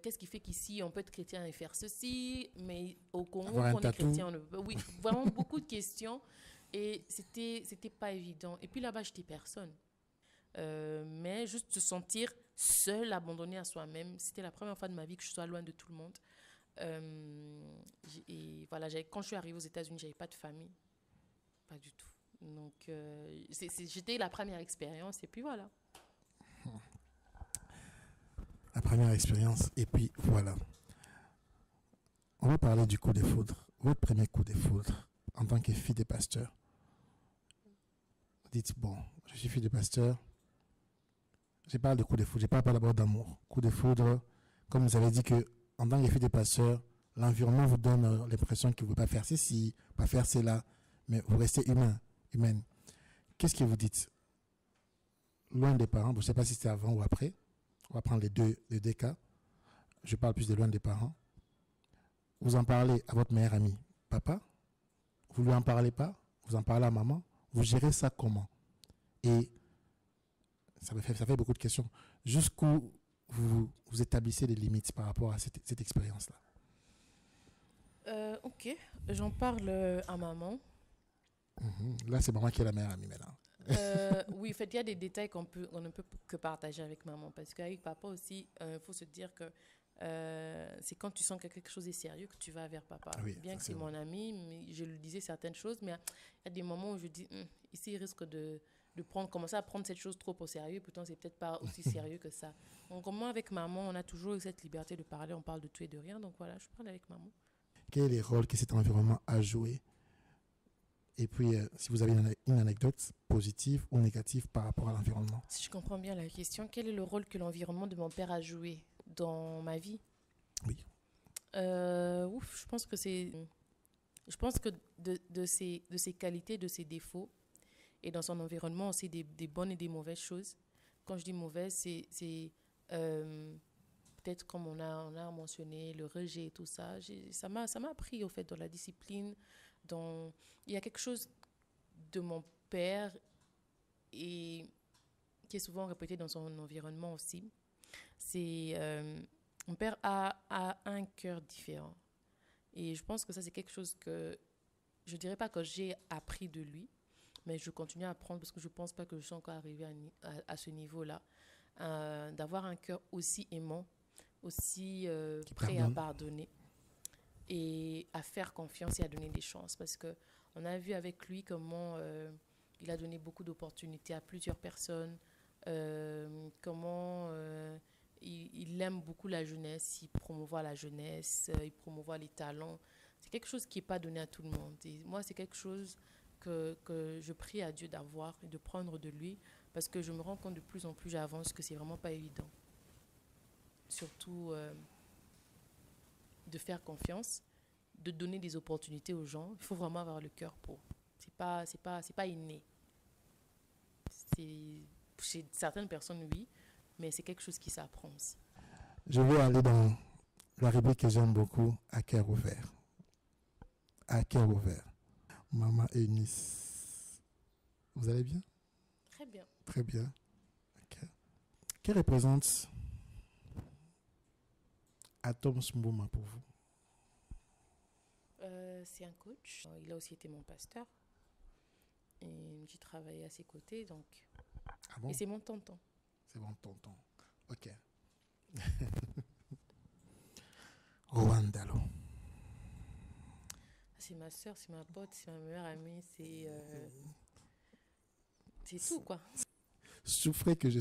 qu'est-ce qui fait qu'ici, on peut être chrétien et faire ceci, mais au Congo, Avoir un on est tatou. chrétien, on ne peut pas. Oui, vraiment beaucoup de questions. Et c'était pas évident. Et puis là-bas, j'étais personne. Mais juste se sentir seul, abandonné à soi-même. C'était la première fois de ma vie que je sois loin de tout le monde. Et voilà, quand je suis arrivée aux États-Unis, j'avais pas de famille. Pas du tout. Donc, j'étais la première expérience. Et puis voilà. La première expérience, et puis voilà. On va parler du coup de foudre. Votre premier coup de foudre en tant que fille de pasteur. Dites, bon, je suis fille de pasteur. Je parle de coup de foudre, je parle pas d'abord d'amour. Coup de foudre, comme vous avez dit que en tant que fille de pasteur, l'environnement vous donne l'impression que vous ne pouvez pas faire ceci, pas faire cela, mais vous restez humaine. Qu'est-ce que vous dites? Loin des parents, je ne sais pas si c'était avant ou après. On va prendre les deux cas. Je parle plus de loin des parents. Vous en parlez à votre meilleure amie, papa. Vous lui en parlez pas. Vous en parlez à maman. Vous gérez ça comment? Et ça fait beaucoup de questions. Jusqu'où vous établissez des limites par rapport à cette expérience-là? Ok, j'en parle à maman. Là, c'est maman qui est la meilleure amie maintenant. Oui, en fait, il y a des détails qu'on ne peut que partager avec maman. Parce qu'avec papa aussi, il faut se dire que c'est quand tu sens que quelque chose est sérieux que tu vas vers papa. Oui, bien ça, que c'est c'est vrai. mon ami, mais je lui disais certaines choses, mais il y a des moments où je dis, ici, il risque de commencer à prendre cette chose trop au sérieux, pourtant, c'est peut-être pas aussi sérieux que ça. Donc, moi, avec maman, on a toujours eu cette liberté de parler, on parle de tout et de rien. Donc, voilà, je parle avec maman. Quel est les rôles que cet environnement a joué? Et puis, si vous avez une anecdote positive ou négative par rapport à l'environnement. Si je comprends bien la question, quel est le rôle que l'environnement de mon père a joué dans ma vie? Oui. Je pense que de ses qualités, de ses défauts, et dans son environnement aussi des bonnes et des mauvaises choses. Quand je dis mauvaises, c'est peut-être comme on a mentionné, le rejet et tout ça. Ça m'a appris au fait dans la discipline. Il y a quelque chose de mon père et qui est souvent répété dans son environnement aussi. C'est mon père a un cœur différent. Et je pense que ça, c'est quelque chose que je dirais pas que j'ai appris de lui, mais je continue à apprendre parce que je pense pas que je suis encore arrivée à ce niveau-là. D'avoir un cœur aussi aimant, aussi prêt à pardonner et à faire confiance et à donner des chances. Parce qu'on a vu avec lui comment il a donné beaucoup d'opportunités à plusieurs personnes, comment il aime beaucoup la jeunesse, il promouvoit la jeunesse, il promouvoit les talents. C'est quelque chose qui n'est pas donné à tout le monde. Et moi, c'est quelque chose que je prie à Dieu d'avoir et de prendre de lui, parce que je me rends compte de plus en plus j'avance que c'est vraiment pas évident. Surtout de faire confiance, de donner des opportunités aux gens. Il faut vraiment avoir le cœur pour. C'est pas inné. Chez certaines personnes, oui, mais c'est quelque chose qui s'apprend aussi. Je vais aller dans la rubrique que j'aime beaucoup, à cœur ouvert. À cœur ouvert. Maman Eunice, vous allez bien? Très bien. Très bien. Okay. Que représente Atom Smouma pour vous? C'est un coach. Il a aussi été mon pasteur. Et j'ai travaillé à ses côtés, donc. Ah bon? Et c'est mon tonton. C'est mon tonton. Ok. Rwandalo. C'est ma soeur, c'est ma pote, c'est ma meilleure amie, c'est tout quoi. Souffrez que je